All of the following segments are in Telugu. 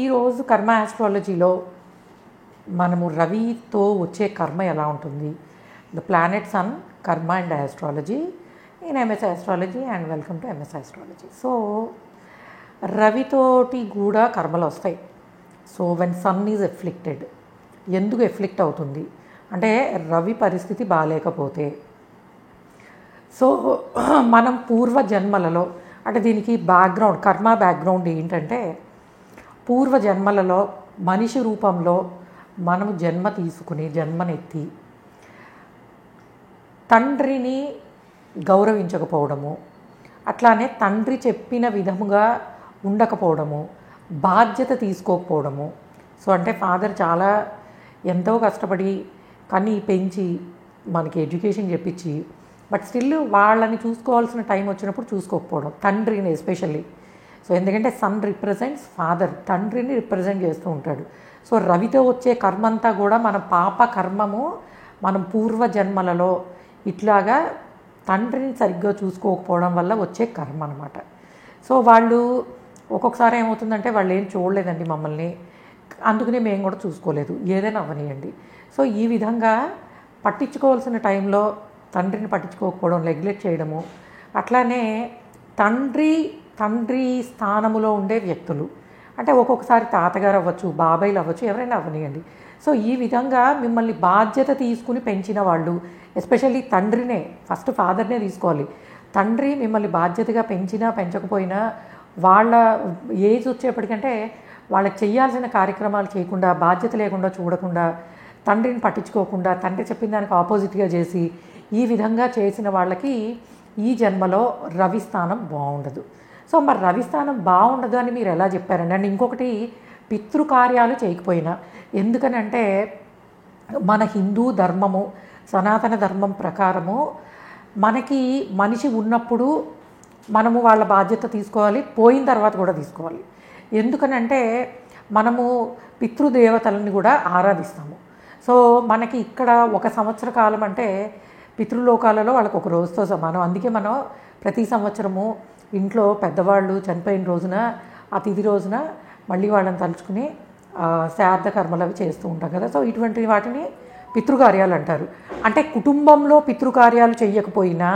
ఈరోజు కర్మ ఆస్ట్రాలజీలో మనము రవితో వచ్చే కర్మ ఎలా ఉంటుంది, the planet sun karma and astrology in MS astrology and welcome to MS astrology. So రవితోటి కూడా కర్మలు వస్తాయి. So when sun is afflicted, ఎందుకు ఎఫ్లిక్ట్ అవుతుంది అంటే రవి పరిస్థితి బాగాలేకపోతే. సో మనం పూర్వ జన్మలలో అంటే దీనికి బ్యాక్గ్రౌండ్, కర్మ బ్యాక్గ్రౌండ్ ఏంటంటే పూర్వ జన్మలలో మనిషి రూపంలో మనము జన్మనెత్తి తండ్రిని గౌరవించకపోవడము, అట్లానే తండ్రి చెప్పిన విధముగా ఉండకపోవడము, బాధ్యత తీసుకోకపోవడము. సో అంటే ఫాదర్ చాలా ఎంతో కష్టపడి కని పెంచి మనకి ఎడ్యుకేషన్ చెప్పించి బట్ స్టిల్ వాళ్ళని చూసుకోవాల్సిన టైం వచ్చినప్పుడు చూసుకోకపోవడం, తండ్రిని ఎస్పెషల్లీ. సో ఎందుకంటే సన్ రిప్రజెంట్స్ ఫాదర్, తండ్రిని రిప్రజెంట్ చేస్తూ ఉంటాడు. సో రవితో వచ్చే కర్మ అంతా కూడా మన పాప కర్మము, మనం పూర్వ జన్మలలో ఇట్లాగా తండ్రిని సరిగ్గా చూసుకోకపోవడం వల్ల వచ్చే కర్మ అనమాట. సో వాళ్ళు ఒక్కొక్కసారి ఏమవుతుందంటే వాళ్ళు ఏం చూడలేదండి మమ్మల్ని, అందుకనే మేము కూడా చూసుకోలేదు, ఏదైనా అవ్వనియండి. సో ఈ విధంగా పట్టించుకోవాల్సిన టైంలో తండ్రిని పట్టించుకోకపోవడం, నెగ్లెక్ట్ చేయడము, అట్లానే తండ్రి స్థానములో ఉండే వ్యక్తులు అంటే ఒక్కొక్కసారి తాతగారు అవ్వచ్చు, బాబాయిలు అవ్వచ్చు, ఎవరైనా అవ్వనియండి. సో ఈ విధంగా మిమ్మల్ని బాధ్యత తీసుకుని పెంచిన వాళ్ళు, ఎస్పెషల్లీ తండ్రినే, ఫస్ట్ ఫాదర్నే తీసుకోవాలి. తండ్రి మిమ్మల్ని బాధ్యతగా పెంచినా పెంచకపోయినా వాళ్ళ ఏజ్ వచ్చేప్పటికంటే వాళ్ళకి చేయాల్సిన కార్యక్రమాలు చేయకుండా, బాధ్యత లేకుండా చూడకుండా, తండ్రిని పట్టించుకోకుండా, తండ్రి చెప్పిన దానికి ఆపోజిట్గా చేసి ఈ విధంగా చేసిన వాళ్ళకి ఈ జన్మలో రవి స్థానం బాగుండదు. సో మరి రవి స్థానం బాగుండదు అని మీరు ఎలా చెప్పారండి? అండ్ ఇంకొకటి, పితృకార్యాలు చేయకపోయినా, ఎందుకనంటే మన హిందూ ధర్మము, సనాతన ధర్మం ప్రకారము మనకి మనిషి ఉన్నప్పుడు మనము వాళ్ళ బాధ్యత తీసుకోవాలి, పోయిన తర్వాత కూడా తీసుకోవాలి. ఎందుకనంటే మనము పితృదేవతలని కూడా ఆరాధిస్తాము. సో మనకి ఇక్కడ 1 సంవత్సర కాలం అంటే పితృలోకాలలో వాళ్ళకి ఒక రోజుతో సమానం. అందుకే మనం ప్రతి సంవత్సరము ఇంట్లో పెద్దవాళ్ళు చనిపోయిన రోజున, ఆ తిథి రోజున మళ్ళీ వాళ్ళని తలుచుకుని శ్రాద్ధ కర్మలు అవి చేస్తూ ఉంటాం కదా. సో ఇటువంటి వాటిని పితృకార్యాలు అంటారు. అంటే కుటుంబంలో పితృకార్యాలు చేయకపోయినా,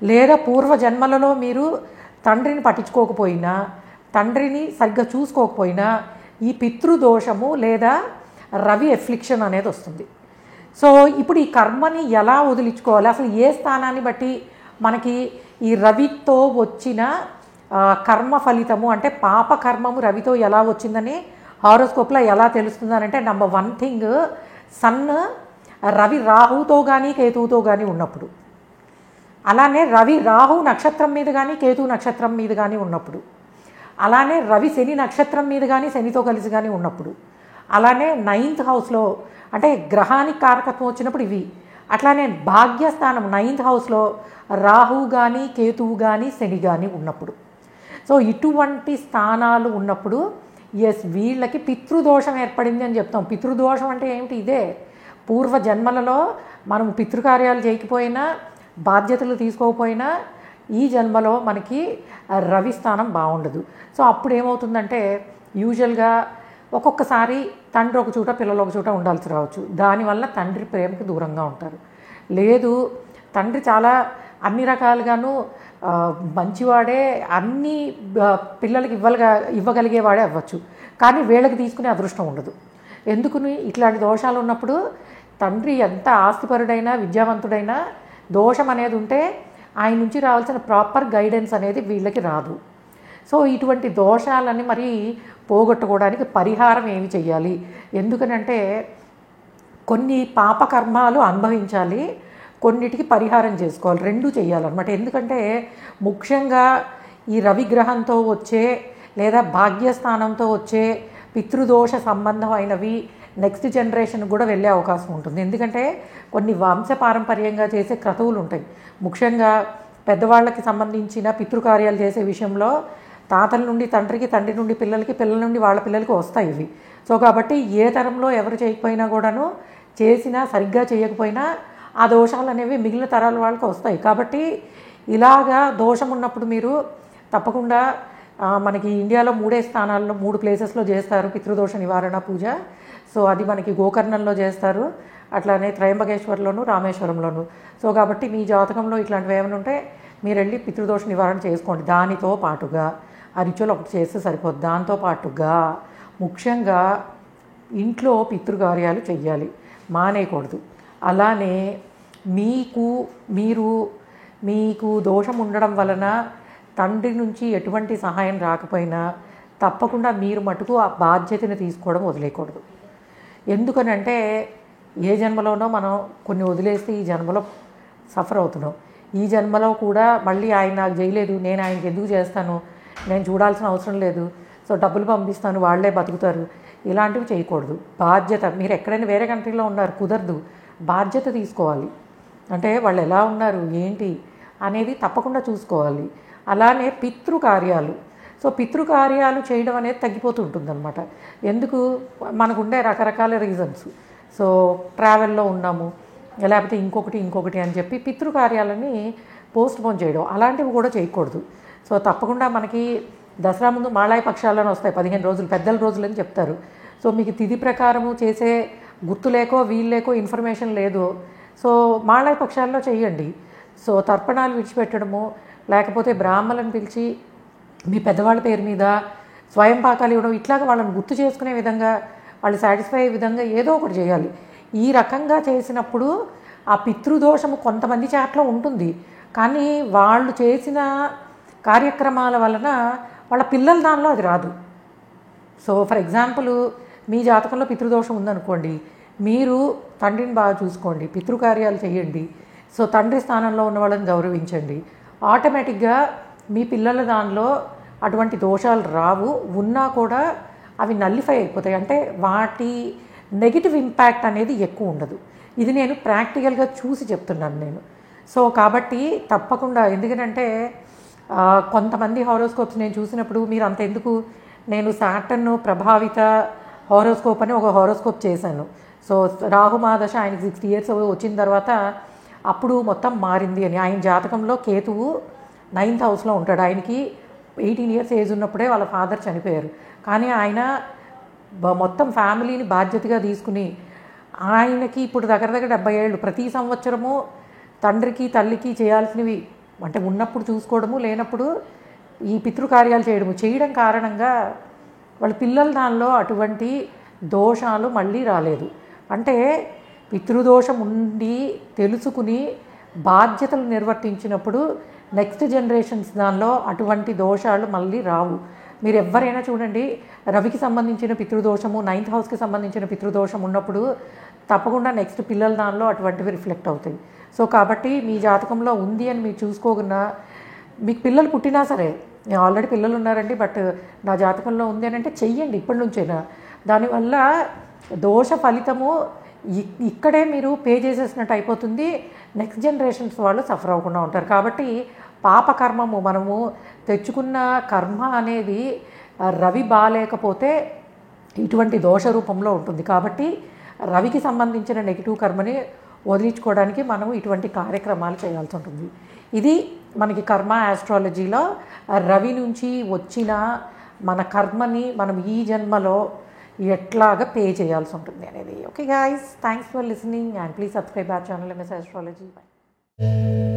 లేదా పూర్వ జన్మలలో మీరు తండ్రిని పట్టించుకోకపోయినా, తండ్రిని సరిగ్గా చూసుకోకపోయినా ఈ పితృదోషము లేదా రవి ఎఫ్లిక్షన్ అనేది వస్తుంది. సో ఇప్పుడు ఈ కర్మని ఎలా వదిలించుకోవాలి, అసలు ఏ స్థానాన్ని బట్టి మనకి ఈ రవితో వచ్చిన కర్మ ఫలితము అంటే పాప కర్మము రవితో ఎలా వచ్చిందని హారోస్కోప్లో ఎలా తెలుస్తుందనంటే, నెంబర్ 1 థింగ్, సన్ రవి రాహుతో కానీ కేతువుతో కానీ ఉన్నప్పుడు, అలానే రవి రాహు నక్షత్రం మీద కానీ కేతు నక్షత్రం మీద కానీ ఉన్నప్పుడు, అలానే రవి శని నక్షత్రం మీద కానీ శనితో కలిసి కానీ ఉన్నప్పుడు, అలానే 9th హౌస్లో అంటే గ్రహానికి కారకత్వం వచ్చినప్పుడు ఇవి, అట్లానే భాగ్యస్థానం 9th హౌస్లో రాహు కానీ కేతువు కానీ శని కానీ ఉన్నప్పుడు. సో ఇటువంటి స్థానాలు ఉన్నప్పుడు వీళ్ళకి పితృదోషం ఏర్పడింది అని చెప్తాం. పితృదోషం అంటే ఏమిటి? ఇదే పూర్వ జన్మలలో మనం పితృకార్యాలు చేయకపోయినా, బాధ్యతలు తీసుకోకపోయినా ఈ జన్మలో మనకి రవి స్థానం బాగుండదు. సో అప్పుడు ఏమవుతుందంటే యూజువల్గా ఒక్కొక్కసారి తండ్రి ఒక చోట, పిల్లలు ఒక చోట ఉండాల్సి రావచ్చు. దానివల్ల తండ్రి ప్రేమకు దూరంగా ఉంటారు. లేదు, తండ్రి చాలా అన్ని రకాలుగాను మంచివాడే, అన్ని పిల్లలకి ఇవ్వగలిగేవాడే అవ్వచ్చు, కానీ వీళ్ళకి తీసుకునే అదృష్టం ఉండదు. ఎందుకుని ఇట్లాంటి దోషాలు ఉన్నప్పుడు తండ్రి ఎంత ఆస్తిపరుడైనా, విద్యావంతుడైనా దోషం అనేది ఉంటే ఆయన నుంచి రావాల్సిన ప్రాపర్ గైడెన్స్ అనేది వీళ్ళకి రాదు. సో ఇటువంటి దోషాలని మరి పోగొట్టుకోవడానికి పరిహారం ఏమి చెయ్యాలి? ఎందుకనంటే కొన్ని పాపకర్మాలు అనుభవించాలి, కొన్నిటికి పరిహారం చేసుకోవాలి, 2 చేయాలన్నమాట. ఎందుకంటే ముఖ్యంగా ఈ రవిగ్రహంతో వచ్చే లేదా భాగ్యస్థానంతో వచ్చే పితృదోష సంబంధమైనవి నెక్స్ట్ జనరేషన్ కూడా వెళ్ళే అవకాశం ఉంటుంది. ఎందుకంటే కొన్ని వంశపారంపర్యంగా చేసే క్రతువులు ఉంటాయి. ముఖ్యంగా పెద్దవాళ్ళకి సంబంధించిన పితృకార్యాలు చేసే విషయంలో తాతల నుండి తండ్రికి, తండ్రి నుండి పిల్లలకి, పిల్లల నుండి వాళ్ళ పిల్లలకి వస్తాయి ఇవి. సో కాబట్టి ఏ తరంలో ఎవరు చేయకపోయినా కూడాను, చేసినా సరిగ్గా చేయకపోయినా ఆ దోషాలు అనేవి మిగిలిన తరాల వాళ్ళకి వస్తాయి. కాబట్టి ఇలాగా దోషం ఉన్నప్పుడు మీరు తప్పకుండా మనకి ఇండియాలో 3 స్థానాల్లో 3 ప్లేసెస్లో చేస్తారు పితృదోష నివారణ పూజ. సో అది మనకి గోకర్ణంలో చేస్తారు, అట్లానే త్రయంబకేశ్వర్లోను, రామేశ్వరంలోను. సో కాబట్టి మీ జాతకంలో ఇట్లాంటివి ఏమైనా ఉంటే మీరు వెళ్ళి పితృదోష నివారణ చేసుకోండి. దానితో పాటుగా ఆ రిచువల్ ఒకటి చేస్తే సరిపోద్ది. దాంతో పాటుగా ముఖ్యంగా ఇంట్లో పితృకార్యాలు చెయ్యాలి, మానేయకూడదు. అలానే మీకు దోషం ఉండడం వలన తండ్రి నుంచి ఎటువంటి సహాయం రాకపోయినా తప్పకుండా మీరు మటుకు ఆ బాధ్యతను తీసుకోవడం వదిలేయకూడదు. ఎందుకనంటే ఏ జన్మలోనో మనం కొన్ని వదిలేస్తే ఈ జన్మలో సఫర్ అవుతున్నాం. ఈ జన్మలో కూడా మళ్ళీ ఆయన నాకు చేయలేదు, నేను ఆయనకి ఎందుకు చేస్తాను, నేను చూడాల్సిన అవసరం లేదు, సో డబ్బులు పంపిస్తాను వాళ్ళే బతుకుతారు, ఇలాంటివి చేయకూడదు. బాధ్యత, మీరు ఎక్కడైనా వేరే కంట్రీలో ఉన్నారు, కుదరదు, బాధ్యత తీసుకోవాలి. అంటే వాళ్ళు ఎలా ఉన్నారు ఏంటి అనేది తప్పకుండా చూసుకోవాలి. అలానే పితృకార్యాలు, సో పితృకార్యాలు చేయడం అనేది తగ్గిపోతూ ఉంటుందన్నమాట. ఎందుకు, మనకుండే రకరకాల రీజన్స్. సో ట్రావెల్లో ఉన్నాము, లేకపోతే ఇంకొకటి అని చెప్పి పితృకార్యాలని పోస్ట్ పోన్ చేయడం, అలాంటివి కూడా చేయకూడదు. సో తప్పకుండా మనకి దసరా ముందు మాళాయి పక్షాలను వస్తాయి, 15 రోజులు పెద్దల రోజులని చెప్తారు. సో మీకు తిథి ప్రకారము చేసే గుర్తు లేకో వీళ్ళేకో ఇన్ఫర్మేషన్ లేదు, సో మాళాయి పక్షాల్లో చేయండి. సో తర్పణాలు విడిచిపెట్టడము, లేకపోతే బ్రాహ్మణులను పిలిచి మీ పెద్దవాళ్ళ పేరు మీద స్వయం పాకాలు ఇవ్వడం, ఇట్లాగా వాళ్ళని గుర్తు చేసుకునే విధంగా, వాళ్ళు సాటిస్ఫై అయ్యే విధంగా ఏదో ఒకటి చేయాలి. ఈ రకంగా చేసినప్పుడు ఆ పితృదోషము కొంతమంది చాట్లో ఉంటుంది, కానీ వాళ్ళు చేసిన కార్యక్రమాల వలన వాళ్ళ పిల్లల దానిలో అది రాదు. సో ఫర్ ఎగ్జాంపుల్ మీ జాతకంలో పితృదోషం ఉందనుకోండి, మీరు తండ్రిని బాగా చూసుకోండి, పితృకార్యాలు చేయండి, సో తండ్రి స్థానంలో ఉన్న వాళ్ళని గౌరవించండి, ఆటోమేటిక్గా మీ పిల్లల దానిలో అటువంటి దోషాలు రావు. ఉన్నా కూడా అవి నల్లిఫై అయిపోతాయి, అంటే వాటి నెగిటివ్ ఇంపాక్ట్ అనేది ఎక్కువ ఉండదు. ఇది నేను ప్రాక్టికల్గా చూసి చెప్తున్నాను నేను. సో కాబట్టి తప్పకుండా, ఎందుకంటే కొంతమంది హారోస్కోప్స్ నేను చూసినప్పుడు మీరు అంత ఎందుకు, నేను సాటర్న్ ప్రభావిత హారోస్కోప్ అని ఒక హారోస్కోప్ చేశాను. సో రాహుమాదశ ఆయనకి 60 years వచ్చిన తర్వాత అప్పుడు మొత్తం మారింది అని. ఆయన జాతకంలో కేతువు 9th హౌస్లో ఉంటాడు. ఆయనకి 18 years ఏజ్ ఉన్నప్పుడే వాళ్ళ ఫాదర్ చనిపోయారు, కానీ ఆయన మొత్తం ఫ్యామిలీని బాధ్యతగా తీసుకుని, ఆయనకి ఇప్పుడు దగ్గర 70 ఏళ్ళు, ప్రతి సంవత్సరము తండ్రికి తల్లికి చేయాల్సినవి అంటే ఉన్నప్పుడు చూసుకోవడము, లేనప్పుడు ఈ పితృకార్యాలు చేయడం కారణంగా వాళ్ళ పిల్లల దానిలో అటువంటి దోషాలు మళ్ళీ రాలేదు. అంటే పితృదోషం ఉండి తెలుసుకుని బాధ్యతలు నిర్వర్తించినప్పుడు నెక్స్ట్ జనరేషన్స్ దానిలో అటువంటి దోషాలు మళ్ళీ రావు. మీరు ఎవరైనా చూడండి, రవికి సంబంధించిన పితృదోషము, 9th హౌస్కి సంబంధించిన పితృదోషం ఉన్నప్పుడు తప్పకుండా నెక్స్ట్ పిల్లల దానిలో అటువంటివి రిఫ్లెక్ట్ అవుతాయి. సో కాబట్టి మీ జాతకంలో ఉంది అని మీరు చూసుకోకుండా, మీకు పిల్లలు పుట్టినా సరే, ఆల్రెడీ పిల్లలు ఉన్నారండి బట్ నా జాతకంలో ఉంది అని అంటే చెయ్యండి ఇప్పటి నుంచైనా. దానివల్ల దోష ఫలితము ఇక్కడే మీరు పే చేసేసినట్టు అయిపోతుంది, నెక్స్ట్ జనరేషన్స్ వాళ్ళు సఫర్ అవ్వకుండా ఉంటారు. కాబట్టి పాపకర్మము, మనము తెచ్చుకున్న కర్మ అనేది రవి బాలేకపోతే ఇటువంటి దోష రూపంలో ఉంటుంది. కాబట్టి రవికి సంబంధించిన నెగిటివ్ కర్మని వదిలించుకోవడానికి మనం ఇటువంటి కార్యక్రమాలు చేయాల్సి ఉంటుంది. ఇది మనకి కర్మ ఆస్ట్రాలజీలో రవి నుంచి వచ్చిన మన కర్మని మనం ఈ జన్మలో ఎట్లాగా పే చేయాల్సి ఉంటుంది అనేది. Okay guys, thanks for listening and please subscribe our channel MS Astrology. Bye.